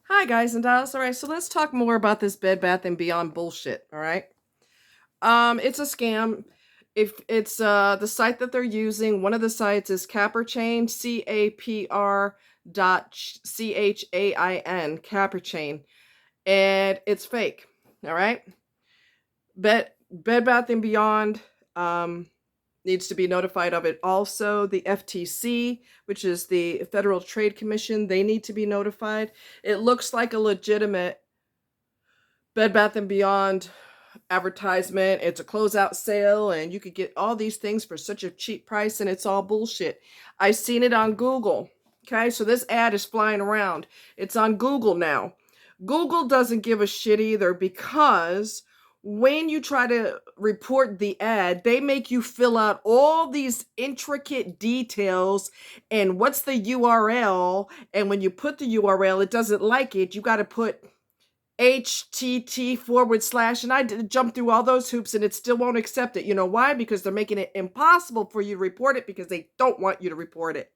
Hi guys and dolls. All right, so let's talk more about this Bed Bath and Beyond bullshit. All right, it's a scam. If it's the site that they're using, one of the sites is Caperchain, CAPR.CHAIN, Caperchain, and it's fake. All right, Bed Bath and Beyond needs to be notified of it. Also, the FTC, which is the Federal Trade Commission, they need to be notified. It looks like a legitimate Bed Bath and Beyond advertisement. It's a closeout sale, and you could get all these things for such a cheap price, and it's all bullshit. I seen it on Google. Okay, so this ad is flying around. It's on Google now. Google doesn't give a shit either because when you try to report the ad, they make you fill out all these intricate details and what's the URL. And when you put the URL, it doesn't like it. You got to put HTT / and I did jump through all those hoops and it still won't accept it. You know why? Because they're making it impossible for you to report it because they don't want you to report it.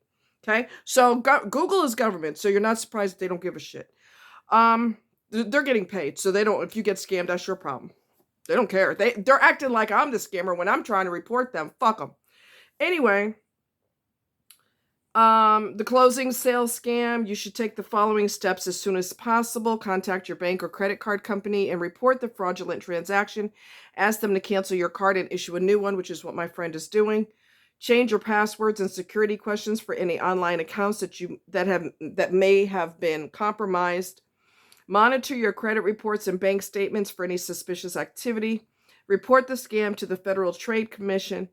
Okay, so Google is government, so you're not surprised that they don't give a shit. They're getting paid, so they don't. If you get scammed, that's your problem. They don't care. They're acting like I'm the scammer when I'm trying to report them. Fuck them. Anyway, the closing sale scam, you should take the following steps as soon as possible. Contact your bank or credit card company and report the fraudulent transaction. Ask them to cancel your card and issue a new one, which is what my friend is doing. Change your passwords and security questions for any online accounts that may have been compromised. Monitor your credit reports and bank statements for any suspicious activity. Report the scam to the Federal Trade Commission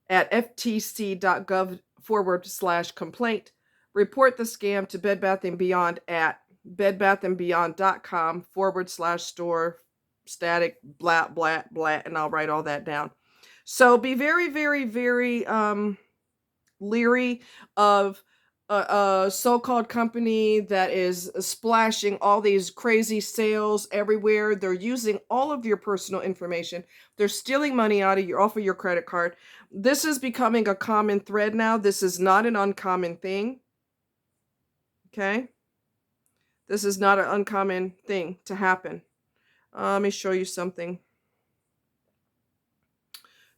at ftc.gov/complaint. Report the scam to Bed Bath & Beyond at bedbathandbeyond.com/store static blah blah blah, and I'll write all that down. So be very, very, very leery of a so-called company that is splashing all these crazy sales everywhere. They're using all of your personal information. They're stealing money off of your credit card. This is becoming a common thread now. This is not an uncommon thing. Okay? This is not an uncommon thing to happen. Let me show you something.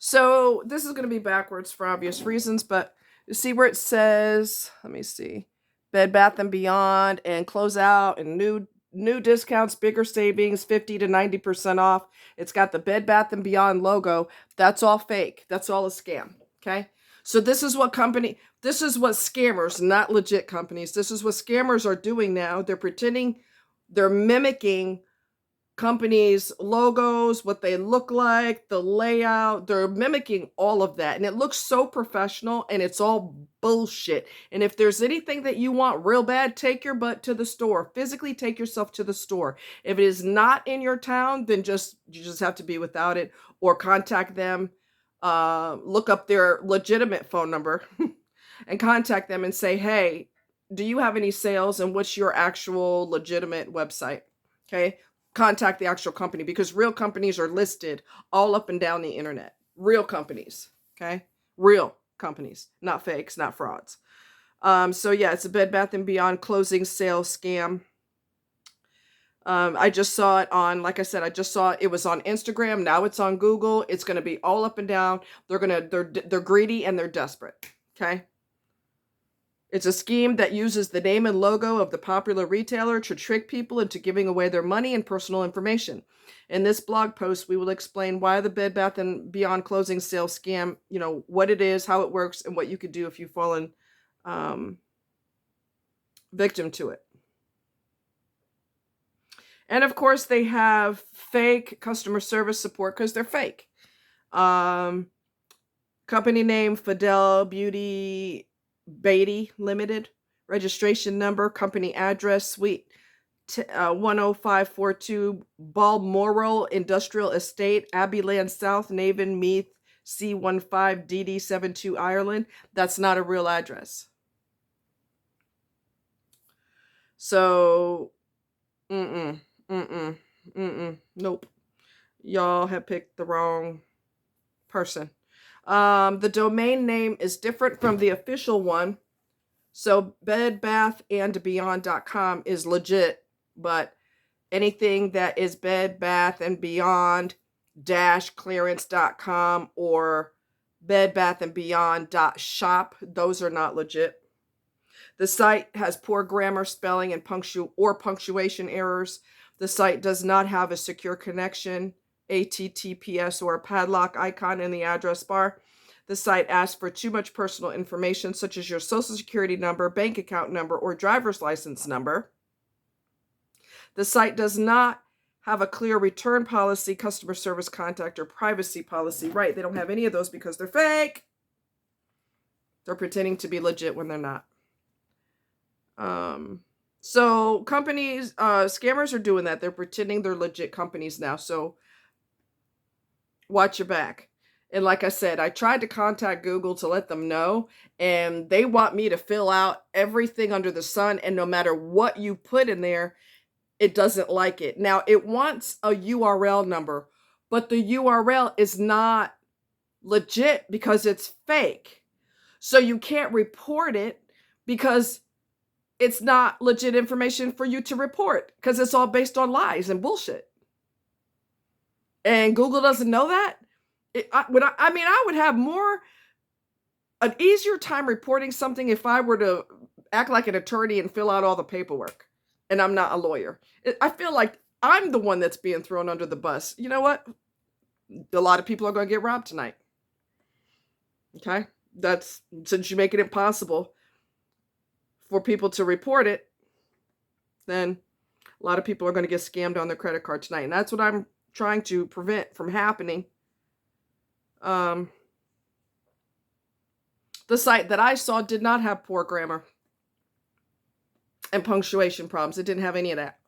So this is going to be backwards for obvious reasons, but you see where it says, let me see, Bed Bath & Beyond and close out and new discounts, bigger savings, 50 to 90% off. It's got the Bed Bath & Beyond logo. That's all fake. That's all a scam. Okay? So this is what scammers, not legit companies, this is what scammers are doing now. They're pretending, they're mimicking companies' logos, what they look like, the layout. They're mimicking all of that. And it looks so professional and it's all bullshit. And if there's anything that you want real bad, take your butt to the store. Physically take yourself to the store. If it is not in your town, then you just have to be without it or contact them. Look up their legitimate phone number and contact them and say, hey, do you have any sales and what's your actual legitimate website? Okay. Contact the actual company because real companies are listed all up and down the internet. Real companies, okay? Real companies, not fakes, not frauds. So yeah, it's a Bed Bath & Beyond closing sale scam. I just saw it on, like I said, it was on Instagram. Now it's on Google. It's going to be all up and down. They're greedy and they're desperate, okay? It's a scheme that uses the name and logo of the popular retailer to trick people into giving away their money and personal information. In this blog post, we will explain why the Bed Bath & Beyond closing sale scam, what it is, how it works, and what you could do if you've fallen victim to it. And of course, they have fake customer service support because they're fake. Company name, Fidel Beauty Beatty Limited. Registration number, company address, suite 10542 Balmoral Industrial Estate, Abbeyland South, Navan, Meath, C15 DD72 Ireland. That's not a real address. So, nope. Y'all have picked the wrong person. The domain name is different from the official one. So bedbathandbeyond.com is legit. but anything that is Bed Bath and Beyond clearance.com or Bed Bath and Beyond .shop, those are not legit. The site has poor grammar, spelling, and punctuation errors. The site does not have a secure connection, HTTPS, or a padlock icon in the address bar. The site asks for too much personal information, such as your social security number, bank account number, or driver's license number. The site does not have a clear return policy, customer service contact, or privacy policy. Right, they don't have any of those because they're fake. They're pretending to be legit when they're not. So companies, scammers are doing that. They're pretending they're legit companies now. So watch your back. And like I said, I tried to contact Google to let them know, and they want me to fill out everything under the sun. And no matter what you put in there, it doesn't like it. Now, it wants a URL number, but the URL is not legit because it's fake. So you can't report it because it's not legit information for you to report because it's all based on lies and bullshit. And Google doesn't know that. I would have an easier time reporting something if I were to act like an attorney and fill out all the paperwork. And I'm not a lawyer. I feel like I'm the one that's being thrown under the bus. You know what? A lot of people are going to get robbed tonight. Okay? Since you make it impossible for people to report it, then a lot of people are going to get scammed on their credit card tonight. And that's what I'm trying to prevent from happening. The site that I saw did not have poor grammar and punctuation problems. It didn't have any of that.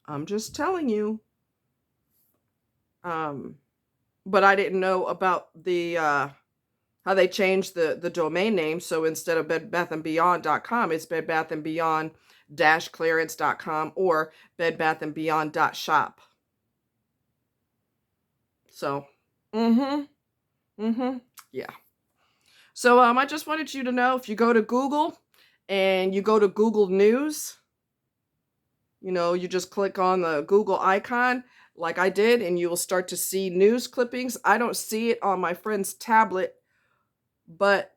I'm just telling you. But I didn't know about the how they changed the domain name. So instead of bedbathandbeyond.com, it's bedbathandbeyond-clearance.com or bedbathandbeyond.shop. So, yeah. So I just wanted you to know, if you go to Google and you go to Google News, you just click on the Google icon like I did, and you will start to see news clippings. I don't see it on my friend's tablet, but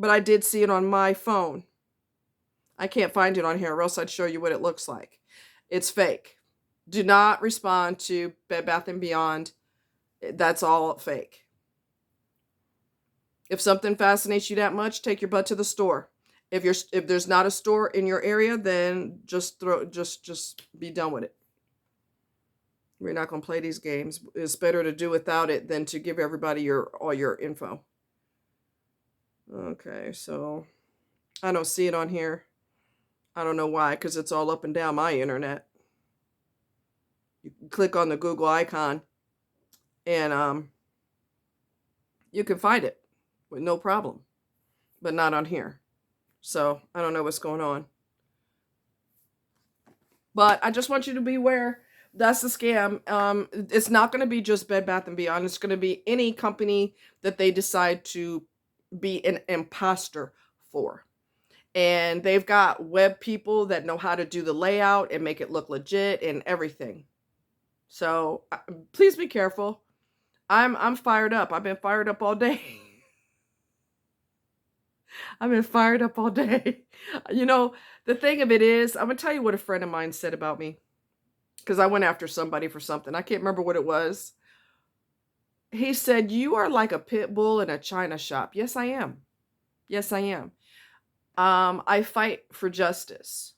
I did see it on my phone. I can't find it on here, or else I'd show you what it looks like. It's fake. Do not respond to Bed Bath & Beyond. That's all fake. If something fascinates you that much, take your butt to the store. If there's not a store in your area, then just be done with it. We're not going to play these games. It's better to do without it than to give everybody all your info. Okay, so I don't see it on here. I don't know why, because it's all up and down my internet. You can click on the Google icon and you can find it with no problem, but not on here. So I don't know what's going on. But I just want you to be aware. That's the scam. It's not going to be just Bed Bath & Beyond. It's going to be any company that they decide to be an imposter for. And they've got web people that know how to do the layout and make it look legit and everything. So please be careful. I'm fired up. I've been fired up all day. I've been fired up all day. The thing of it is, I'm going to tell you what a friend of mine said about me. Because I went after somebody for something. I can't remember what it was. He said, "You are like a pit bull in a china shop." Yes, I am. Yes, I am. I fight for justice.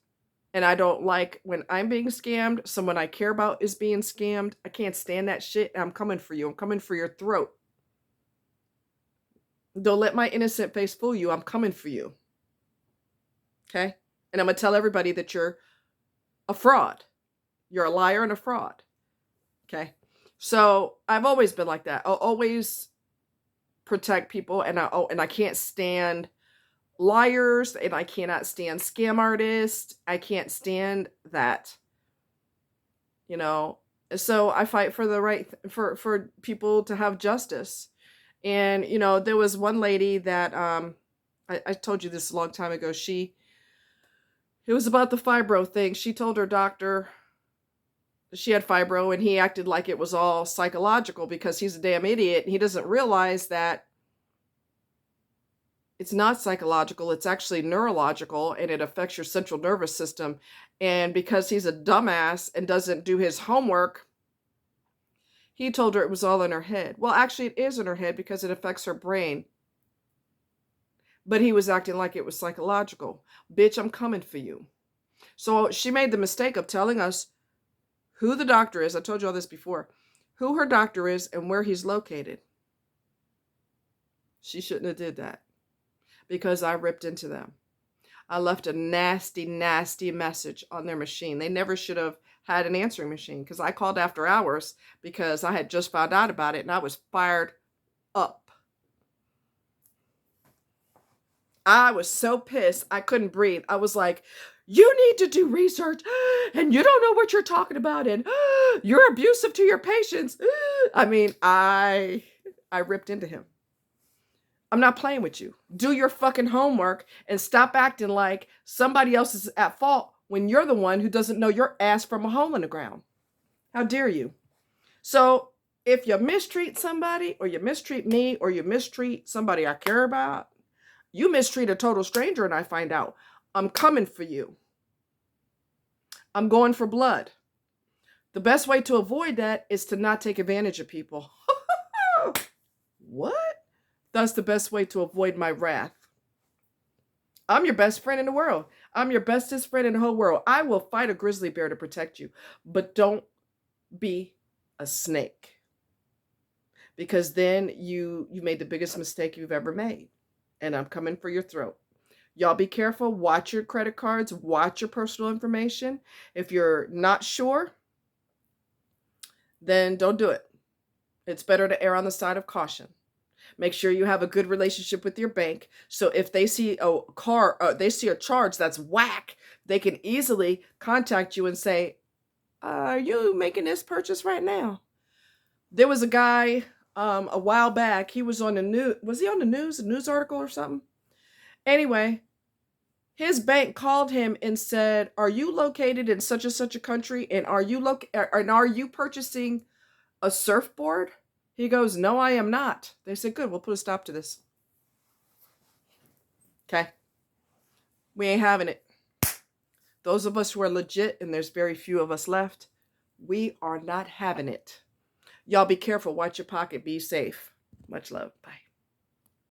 And I don't like when I'm being scammed, someone I care about is being scammed. I can't stand that shit. I'm coming for you. I'm coming for your throat. Don't let my innocent face fool you. I'm coming for you. Okay? And I'm going to tell everybody that you're a fraud. You're a liar and a fraud. Okay? So I've always been like that. I'll always protect people, and I can't stand liars, and I cannot stand scam artists. I can't stand that. So I fight for the right for people to have justice. And there was one lady that I told you this a long time ago. She It was about the fibro thing. She told her doctor she had fibro, and he acted like it was all psychological because he's a damn idiot and he doesn't realize that it's not psychological, it's actually neurological, and it affects your central nervous system. And because he's a dumbass and doesn't do his homework, he told her it was all in her head. Well, actually, it is in her head because it affects her brain. But he was acting like it was psychological. Bitch, I'm coming for you. So she made the mistake of telling us who the doctor is. I told you all this before. Who her doctor is and where he's located. She shouldn't have did that because I ripped into them. I left a nasty, nasty message on their machine. They never should have had an answering machine because I called after hours because I had just found out about it and I was fired up. I was so pissed. I couldn't breathe. I was like, you need to do research and you don't know what you're talking about and you're abusive to your patients. I mean, I ripped into him. I'm not playing with you. Do your fucking homework and stop acting like somebody else is at fault when you're the one who doesn't know your ass from a hole in the ground. How dare you? So if you mistreat somebody or you mistreat me or you mistreat somebody I care about, you mistreat a total stranger and I find out, I'm coming for you. I'm going for blood. The best way to avoid that is to not take advantage of people. What? That's the best way to avoid my wrath. I'm your best friend in the world. I'm your bestest friend in the whole world. I will fight a grizzly bear to protect you, but don't be a snake. Because then you made the biggest mistake you've ever made. And I'm coming for your throat. Y'all be careful. Watch your credit cards. Watch your personal information. If you're not sure, then don't do it. It's better to err on the side of caution. Make sure you have a good relationship with your bank. So if they see they see a charge that's whack, they can easily contact you and say, are you making this purchase right now? There was a guy a while back. He was on the news. Was he on the news? A news article or something? Anyway, his bank called him and said, are you located in such and such a country? And are you purchasing a surfboard? He goes, no, I am not. They said, good, we'll put a stop to this. Okay. We ain't having it. Those of us who are legit, and there's very few of us left, we are not having it. Y'all be careful. Watch your pocket. Be safe. Much love. Bye.